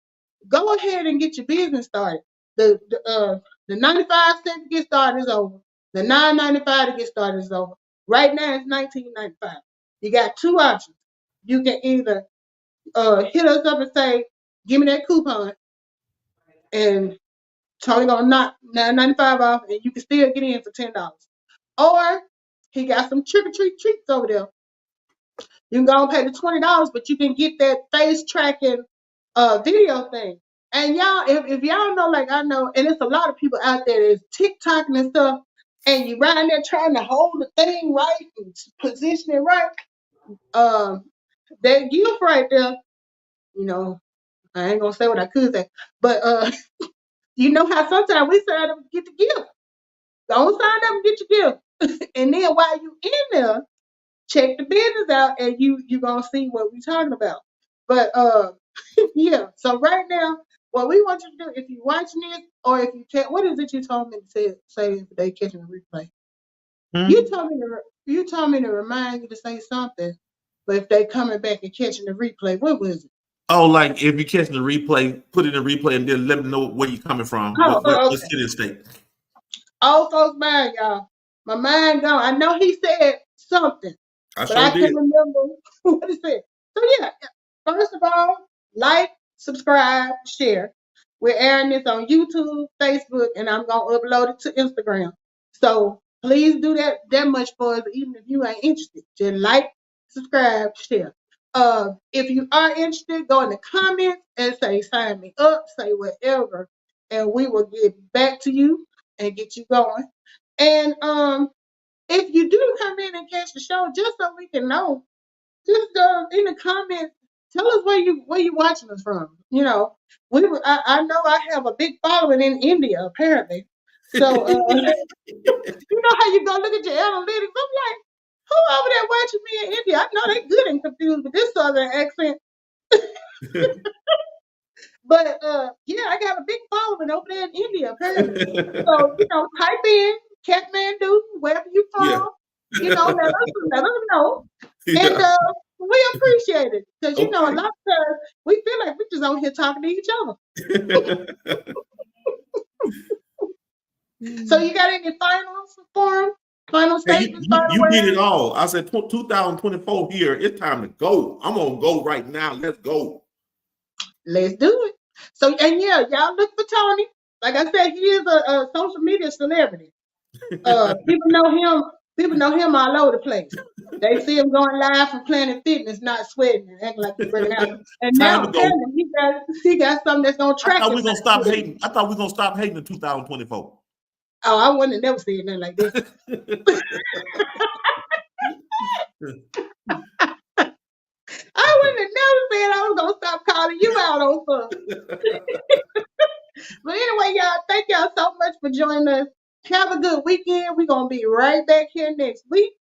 Speaker 3: go ahead and get your business started. The 95 cents to get started is over. The $9.95 to get started is over. Right now it's $19.95. You got 2 options. You can either hit us up and say, give me that coupon, and Tony gonna knock $9.95 off, and you can still get in for $10. Or he got some trick or treat treats over there. You can go and pay the $20, but you can get that face tracking video thing. And y'all, if y'all know, like I know, and it's a lot of people out there that's TikToking and stuff, and you right there trying to hold the thing right and position it right. That gift right there, I ain't gonna say what I could say, but you know how sometimes we sign up and get the gift. Don't sign up and get your gift. And then while you in there, check the business out, and you gonna see what we talking about. But yeah. So right now, what we want you to do, if you watching this, or if you check, what is it you told me to say if they catching a replay? You told me to remind you to say something, but if they coming back and catching the replay, what was it?
Speaker 2: Oh, like if you're catching the replay, put it in replay and then let them know where you're coming from. What
Speaker 3: Okay.
Speaker 2: city and state?
Speaker 3: All folks mind, y'all. My mind gone. I know he said something, but I can't remember what he said. So yeah, first of all, like, subscribe, share. We're airing this on YouTube, Facebook, and I'm gonna upload it to Instagram. So please do that much for us, even if you ain't interested. Just like, subscribe, share. If you are interested, go in the comments and say sign me up, say whatever, and we will get back to you and get you going. And if you do come in and catch the show, just so we can know, just in the comments, tell us where you watching us from. You know, I know I have a big following in India apparently. So you know how you go look at your analytics. I'm like, who over there watching me in India? I know they good and confused with this southern accent. But yeah, I got a big following over there in India apparently. So type in Kathmandu, wherever you from.
Speaker 2: Yeah.
Speaker 3: Let us know.
Speaker 2: Yeah.
Speaker 3: And we appreciate it. Because a lot of times we feel like we're just out here talking to each other. So you got any final statements?
Speaker 2: You did it all. I said 2024 here. It's time to go. I'm gonna go right now. Let's go.
Speaker 3: Let's do it. So y'all look for Tony. Like I said, he is a social media celebrity. People know him all over the place. They see him going live from Planet Fitness, not sweating and acting like he's working out. And now apparently he got something that's gonna track him.
Speaker 2: I thought we gonna stop hating. I thought we gonna stop hating in 2024.
Speaker 3: Oh, I wouldn't have never said nothing like that. I wouldn't have never said I was gonna stop calling you out on something. But anyway, y'all, thank y'all so much for joining us. Have a good weekend. We're gonna be right back here next week.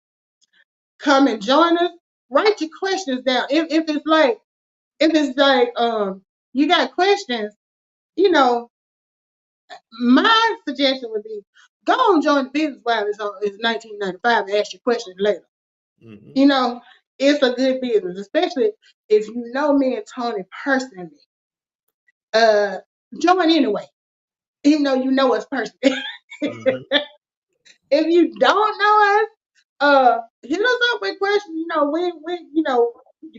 Speaker 3: Come and join us. Write your questions down. If it's like you got questions, my suggestion would be go and join the business while it's 1995 and ask your questions later. Mm-hmm. It's a good business, especially if you know me and Tony personally. Join anyway, even though you know us personally. Mm-hmm. If you don't know us, hit us up with questions.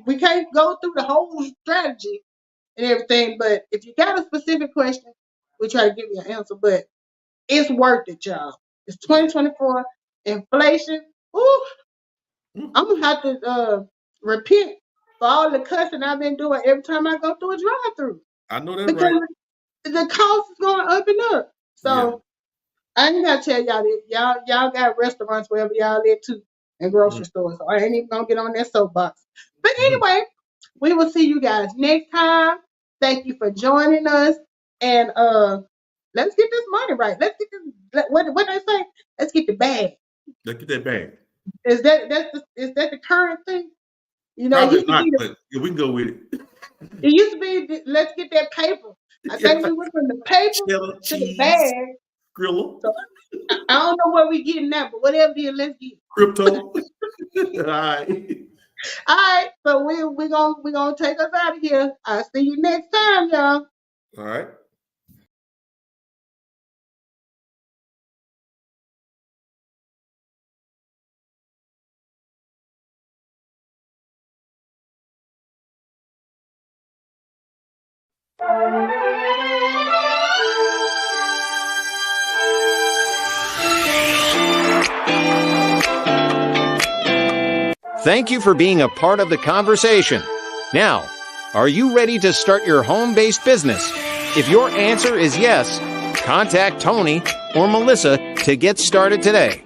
Speaker 3: We can't go through the whole strategy and everything, but if you got a specific question, we try to give you an answer. But it's worth it, y'all. It's 2024. Inflation. Ooh, I'm gonna have to repent for all the cussing I've been doing every time I go through a drive-through.
Speaker 2: I know that's right.
Speaker 3: The cost is going up and up. So I ain't gotta tell y'all this. Y'all got restaurants wherever y'all live too, and grocery stores. So I ain't even gonna get on that soapbox. But anyway, we will see you guys next time. Thank you for joining us, and let's get this money right. Let's get this. What they say? Let's get the bag.
Speaker 2: Let's get that bag.
Speaker 3: Is that the current thing?
Speaker 2: Probably not, but we can go with it.
Speaker 3: It used to be let's get that paper. I think we went from the paper to the bag.
Speaker 2: Grilla.
Speaker 3: So, I don't know where we getting that, but whatever it is, let's get it.
Speaker 2: Crypto. All right.
Speaker 3: So we gonna take us out of here. I'll see you next time, y'all.
Speaker 2: All right.
Speaker 5: Thank you for being a part of the conversation. Now, are you ready to start your home-based business? If your answer is yes, contact Tony or Melissa to get started today.